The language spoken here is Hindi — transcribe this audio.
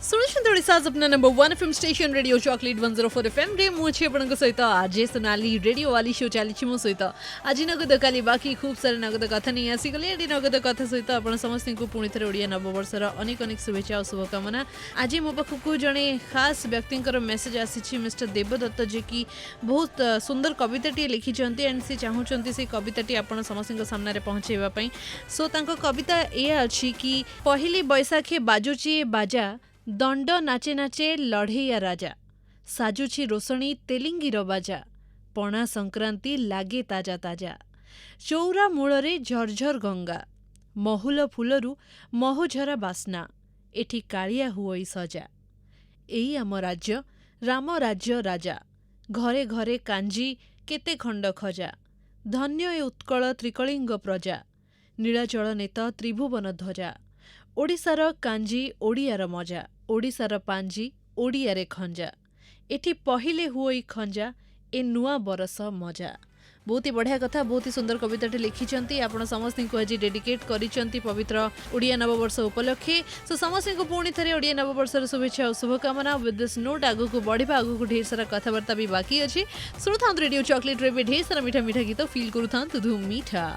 सुनिश्चित ओडिशा सपना number 1 FM station radio chocolate 104 FM रे मुझे आपन सहित आज सोनाली रेडियो वाली शो चली मो सहित आज नगद काली बाकी खूब सारे नगद कथा नहीं आसी गले एडी नगद कथा सहित आपण समस्त को पुणी थे ओडिया नववर्षर अनेक अनेक शुभेच्छा और शुभकामना। आज मो पाखक जड़े खास व्यक्ति मेसेज आसी मिस्टर देवदत्त जे कि बहुत सुंदर कविताटी लिखिंट एंड सी चाहूँगी से कविताटी आपण समस्त सामने पहुँचेवाई। सो तांको कविता या अच्छी कि पहली बैसाखे बाजुची बाजा दंड नाचे नाचे लढ़ैया राजा साजुछि रोशनी तेलिंगीर बाजा पणा संक्रांति लागे ताजा ताजा चौरा मूलरे झरझर गंगा महुल फुलरू महुझरा बास्ना एठी कालिया हुई सजा एई आम राज्य राम राज्य राजा घरे घरे कांजी केते खंड खजा धन्य ए उत्कल त्रिकलिंग प्रजा नीलाचल नेत त्रिभुवन ध्वजा ओडिशार कांजी ओडियार मजा ओडिशार पांजी ओडियारे खंजा एठी पहिले हुई खंजा ए नुआ बरस मजा। बहुत ही बढ़िया कथा बहुत ही सुंदर कविताटी लिखिंट आपण समस्त को आज डेडिकेट करिसेंती पवित्र ओडिया नववर्ष उपलक्षे। सो समस्त को पुणी थे ओडिया नववर्षर शुभेच्छा और शुभकामना। विथ दिस नोट आगु को बढ़िबा आगु को ढेर सारा कथबार्ता भी बाकी अच्छी। सुनुथांत रेडियो चॉकलेट रे ढेर सारा मीठा मीठा गीत फील करूथांत धूम मीठा।